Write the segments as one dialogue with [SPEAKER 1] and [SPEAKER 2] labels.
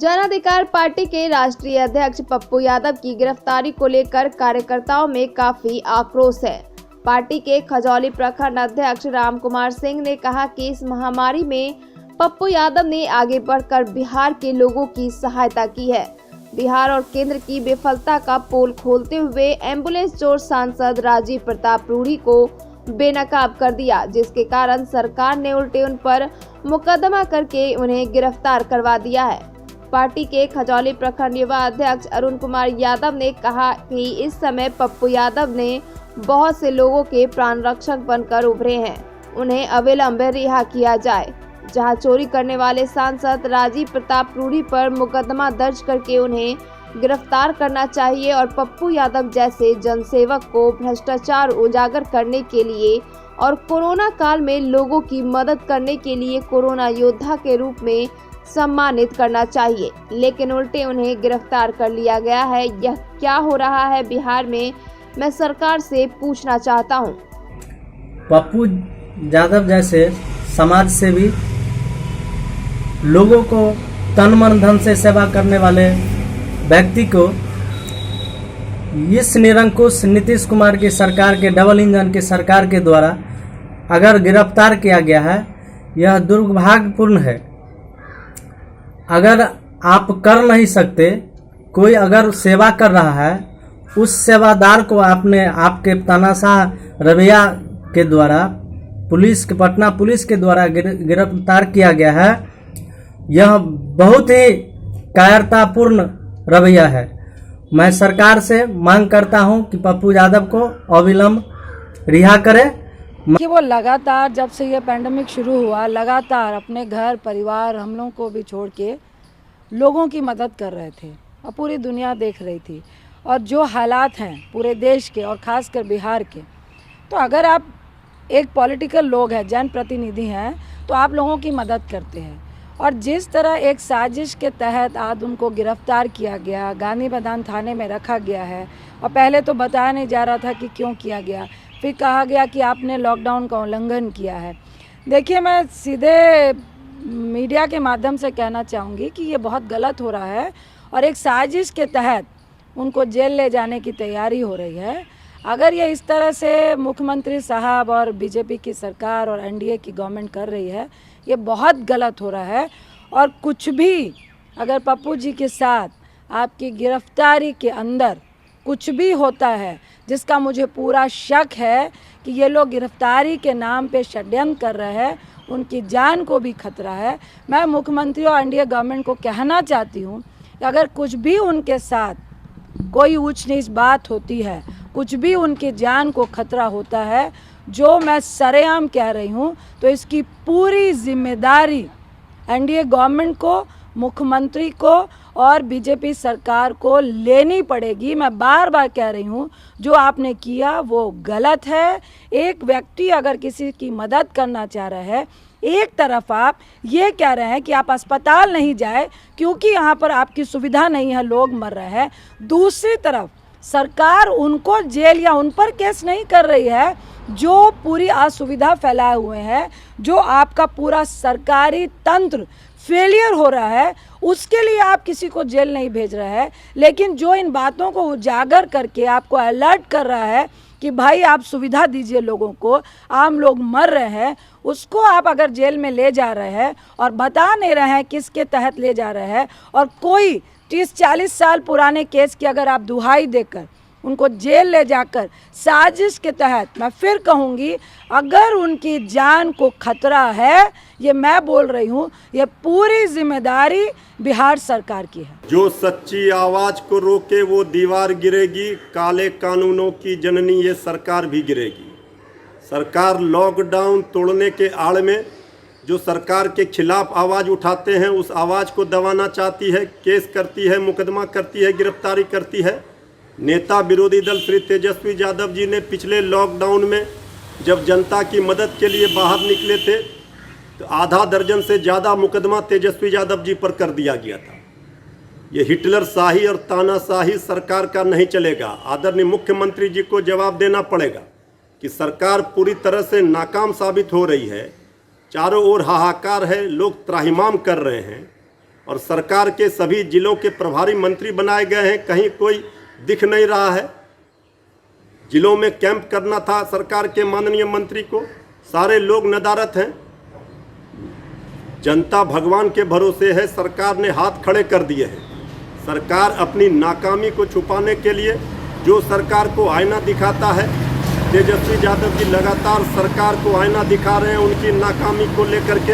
[SPEAKER 1] जन अधिकार पार्टी के राष्ट्रीय अध्यक्ष पप्पू यादव की गिरफ्तारी को लेकर कार्यकर्ताओं में काफी आक्रोश है। पार्टी के खजौली प्रखंड अध्यक्ष राम कुमार सिंह ने कहा कि इस महामारी में पप्पू यादव ने आगे बढ़कर बिहार के लोगों की सहायता की है। बिहार और केंद्र की विफलता का पोल खोलते हुए एम्बुलेंस चोर सांसद राजीव प्रताप रूढ़ी को बेनकाब कर दिया, जिसके कारण सरकार ने उल्टे उन पर मुकदमा करके उन्हें गिरफ्तार करवा दिया है। पार्टी के खजौली प्रखंड युवा अध्यक्ष अरुण कुमार यादव ने कहा कि इस समय पप्पू यादव ने बहुत से लोगों के प्राण रक्षक बनकर उभरे हैं, उन्हें अविलंब रिहा किया जाए। जहां चोरी करने वाले सांसद राजीव प्रताप रूढ़ी पर मुकदमा दर्ज करके उन्हें गिरफ्तार करना चाहिए और पप्पू यादव जैसे जनसेवक को भ्रष्टाचार उजागर करने के लिए और कोरोना काल में लोगों की मदद करने के लिए कोरोना योद्धा के रूप में सम्मानित करना चाहिए, लेकिन उल्टे उन्हें गिरफ्तार कर लिया गया है। यह क्या हो रहा है बिहार में, मैं सरकार से पूछना चाहता हूं।
[SPEAKER 2] पप्पू यादव जैसे समाज सेवी लोगों को तन मन धन से सेवा करने वाले व्यक्ति को इस निरंकुश नीतीश कुमार की सरकार के डबल इंजन की सरकार के द्वारा अगर गिरफ्तार किया गया है, यह दुर्भाग्यपूर्ण है। अगर आप कर नहीं सकते, कोई अगर सेवा कर रहा है, उस सेवादार को आपने आपके तानाशाह रवैया के द्वारा पटना पुलिस के द्वारा गिरफ्तार किया गया है। यह बहुत ही कायरतापूर्ण रवैया है। मैं सरकार से मांग करता हूं कि पप्पू यादव को अविलंब रिहा करे।
[SPEAKER 3] कि वो लगातार जब से ये पैंडेमिक शुरू हुआ, लगातार अपने घर परिवार हम लोगों को भी छोड़ के लोगों की मदद कर रहे थे और पूरी दुनिया देख रही थी। और जो हालात हैं पूरे देश के और ख़ासकर बिहार के, तो अगर आप एक पॉलिटिकल लोग हैं, जनप्रतिनिधि हैं, तो आप लोगों की मदद करते हैं। और जिस तरह एक साजिश के तहत आज उनको गिरफ्तार किया गया, गांधी मैदान थाने में रखा गया है और पहले तो बताया नहीं जा रहा था कि क्यों किया गया, फिर कहा गया कि आपने लॉकडाउन का उल्लंघन किया है। देखिए, मैं सीधे मीडिया के माध्यम से कहना चाहूँगी कि ये बहुत गलत हो रहा है और एक साजिश के तहत उनको जेल ले जाने की तैयारी हो रही है। अगर ये इस तरह से मुख्यमंत्री साहब और बीजेपी की सरकार और एनडीए की गवर्नमेंट कर रही है, ये बहुत गलत हो रहा है। और कुछ भी अगर पप्पू जी के साथ आपकी गिरफ्तारी के अंदर कुछ भी होता है, जिसका मुझे पूरा शक है कि ये लोग गिरफ्तारी के नाम पे षड्यंत्र कर रहे हैं, उनकी जान को भी खतरा है। मैं मुख्यमंत्री और एनडीए गवर्नमेंट को कहना चाहती हूँ कि अगर कुछ भी उनके साथ कोई ऊंच नीच बात होती है, कुछ भी उनकी जान को खतरा होता है, जो मैं सरेआम कह रही हूँ, तो इसकी पूरी जिम्मेदारी एनडीए गवर्नमेंट को, मुख्यमंत्री को और बीजेपी सरकार को लेनी पड़ेगी। मैं बार बार कह रही हूँ, जो आपने किया वो गलत है। एक व्यक्ति अगर किसी की मदद करना चाह रहा है, एक तरफ आप ये कह रहे हैं कि आप अस्पताल नहीं जाए क्योंकि यहाँ पर आपकी सुविधा नहीं है, लोग मर रहे हैं, दूसरी तरफ सरकार उनको जेल या उन पर केस नहीं कर रही है जो पूरी असुविधा फैलाए हुए हैं, जो आपका पूरा सरकारी तंत्र फेलियर हो रहा है, उसके लिए आप किसी को जेल नहीं भेज रहे हैं। लेकिन जो इन बातों को उजागर करके आपको अलर्ट कर रहा है कि भाई आप सुविधा दीजिए लोगों को, आम लोग मर रहे हैं, उसको आप अगर जेल में ले जा रहे हैं और बता नहीं रहे हैं किसके तहत ले जा रहे हैं, और कोई 30-40 साल पुराने केस की अगर आप दुहाई देकर उनको जेल ले जाकर साजिश के तहत, मैं फिर कहूँगी, अगर उनकी जान को खतरा है, ये मैं बोल रही हूँ, ये पूरी जिम्मेदारी बिहार सरकार की है।
[SPEAKER 4] जो सच्ची आवाज को रोके वो दीवार गिरेगी, काले कानूनों की जननी ये सरकार भी गिरेगी। सरकार लॉकडाउन तोड़ने के आड़ में जो सरकार के खिलाफ आवाज़ उठाते हैं, उस आवाज़ को दबाना चाहती है, केस करती है, मुकदमा करती है, गिरफ्तारी करती है। नेता विरोधी दल श्री तेजस्वी यादव जी ने पिछले लॉकडाउन में जब जनता की मदद के लिए बाहर निकले थे, तो आधा दर्जन से ज़्यादा मुकदमा तेजस्वी यादव जी पर कर दिया गया था। ये हिटलर शाही और तानाशाही सरकार का नहीं चलेगा। आदरणीय मुख्यमंत्री जी को जवाब देना पड़ेगा कि सरकार पूरी तरह से नाकाम साबित हो रही है। चारों ओर हाहाकार है, लोग त्राहिमाम कर रहे हैं। और सरकार के सभी जिलों के प्रभारी मंत्री बनाए गए हैं, कहीं कोई दिख नहीं रहा है। जिलों में कैंप करना था सरकार के माननीय मंत्री को, सारे लोग नदारत हैं। जनता भगवान के भरोसे है, सरकार ने हाथ खड़े कर दिए हैं। सरकार अपनी नाकामी को छुपाने के लिए जो सरकार को आईना दिखाता है, तेजस्वी यादव जी लगातार सरकार को आईना दिखा रहे हैं। उनकी नाकामी को लेकर के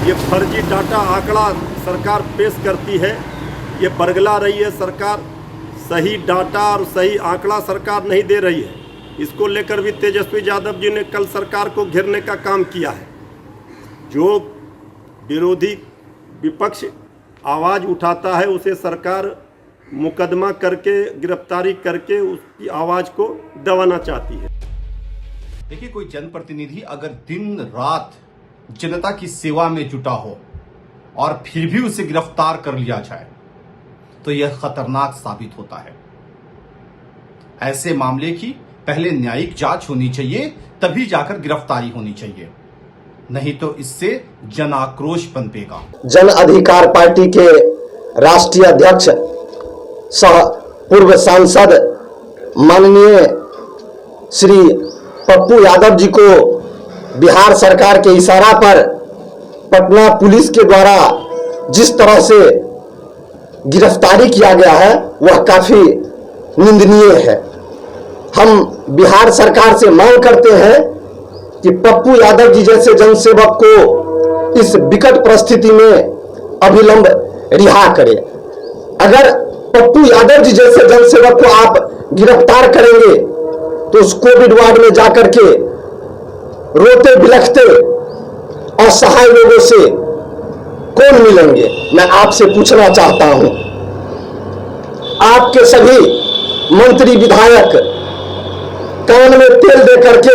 [SPEAKER 4] ये फर्जी डाटा आंकड़ा सरकार पेश करती है, ये बरगला रही है सरकार। सही डाटा और सही आंकड़ा सरकार नहीं दे रही है। इसको लेकर भी तेजस्वी यादव जी ने कल सरकार को घेरने का काम किया है। जो विरोधी विपक्ष आवाज़ उठाता है उसे सरकार मुकदमा करके, गिरफ्तारी करके उसकी आवाज़ को दबाना चाहती है।
[SPEAKER 5] देखिए, कोई जनप्रतिनिधि अगर दिन रात जनता की सेवा में जुटा हो और फिर भी उसे गिरफ्तार कर लिया जाए तो यह खतरनाक साबित होता है। ऐसे मामले की पहले न्यायिक जांच होनी चाहिए, तभी जाकर गिरफ्तारी होनी चाहिए, नहीं तो इससे जन आक्रोश पनपेगा।
[SPEAKER 6] जन अधिकार पार्टी के राष्ट्रीय अध्यक्ष सह पूर्व सांसद माननीय श्री पप्पू यादव जी को बिहार सरकार के इशारा पर पटना पुलिस के द्वारा जिस तरह से गिरफ्तारी किया गया है वह काफी निंदनीय है। हम बिहार सरकार से मांग करते हैं कि पप्पू यादव जी जैसे जनसेवक को इस विकट परिस्थिति में अविलंब रिहा करे। अगर पप्पू यादव जी जैसे जनसेवक को आप गिरफ्तार करेंगे तो उस कोविड वार्ड में जाकर के रोते बिलखते असहाय लोगों से कौन मिलेंगे? मैं आपसे पूछना चाहता हूं, आपके सभी मंत्री विधायक कान में तेल दे करके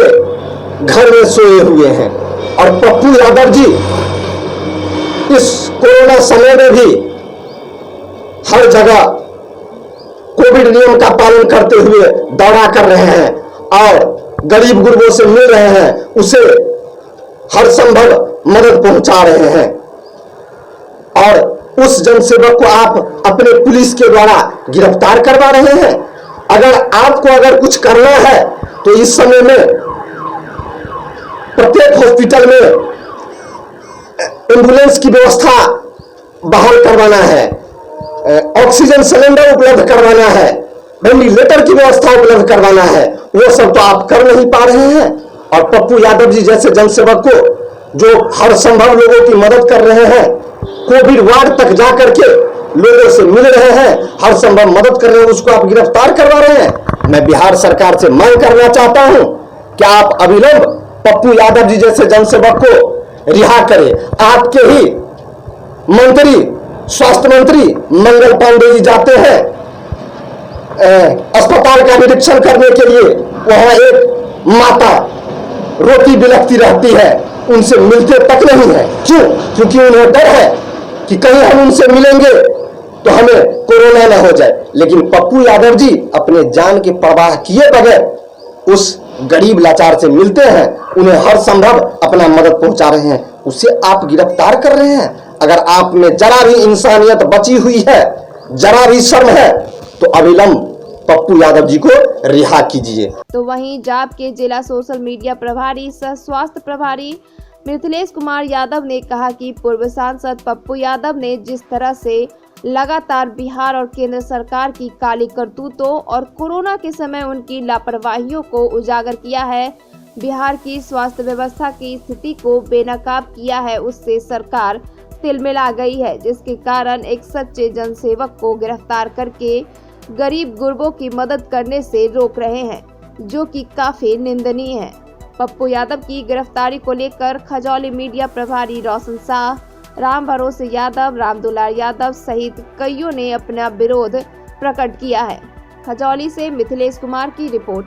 [SPEAKER 6] घर में सोए हुए हैं और पप्पू यादव जी इस कोरोना समय में भी हर जगह कोविड नियम का पालन करते हुए दौरा कर रहे हैं और गरीब गुरबों से मिल रहे हैं, उसे हर संभव मदद पहुंचा रहे हैं। और उस जनसेवक को आप अपने पुलिस के द्वारा गिरफ्तार करवा रहे हैं। अगर कुछ करना है तो इस समय में प्रत्येक हॉस्पिटल में एम्बुलेंस की व्यवस्था बहाल करवाना है, ऑक्सीजन सिलेंडर उपलब्ध करवाना है, वेंटिलेटर की व्यवस्था उपलब्ध करवाना है। वो सब तो आप कर नहीं पा रहे हैं। और पप्पू यादव जी जैसे जनसेवक को जो हर संभव लोगों की मदद कर रहे हैं, कोविड वार्ड तक जाकर के लोगों से मिल रहे हैं, हर संभव मदद कर रहे हैं, उसको आप गिरफ्तार करवा रहे हैं। मैं बिहार सरकार से मांग करना चाहता हूं कि आप अविलंब पप्पू यादव जी जैसे जनसेवक को रिहा करें। आपके ही मंत्री, स्वास्थ्य मंत्री मंगल पांडे जी जाते हैं अस्पताल का निरीक्षण करने के लिए। वहां एक माता रोती बिलखती रहती है, उनसे मिलते तक नहीं है। क्यों? क्योंकि उन्हें डर है कि कहीं हम उनसे मिलेंगे तो हमें कोरोना ना हो जाए। लेकिन पप्पू यादव जी अपने जान की परवाह किए बगैर उस गरीब लाचार से मिलते हैं, उन्हें हर संभव अपना मदद पहुंचा रहे हैं, उसे आप गिरफ्तार कर रहे हैं। अगर आप में जरा भी इंसानियत बची हुई है, जरा भी शर्म है, तो अविलंब पप्पू यादव जी को रिहा कीजिए।
[SPEAKER 1] तो वहीं जाप के जिला सोशल मीडिया प्रभारी सह स्वास्थ्य प्रभारी मिथिलेश कुमार यादव ने कहा कि पूर्व सांसद पप्पू यादव ने जिस तरह से लगातार बिहार और केंद्र सरकार की काली करतूतों और कोरोना के समय उनकी लापरवाहियों को उजागर किया है, बिहार की स्वास्थ्य व्यवस्था की स्थिति को बेनकाब किया है, उससे सरकार तिलमिला गई है, जिसके कारण एक सच्चे जनसेवक को गिरफ्तार करके गरीब गुरबों की मदद करने से रोक रहे हैं, जो कि काफी निंदनीय है। पप्पू यादव की गिरफ्तारी को लेकर खजौली मीडिया प्रभारी रोशन शाह, राम भरोसे यादव, रामदुलार यादव सहित कईयों ने अपना विरोध प्रकट किया है। खजौली से मिथिलेश कुमार की रिपोर्ट।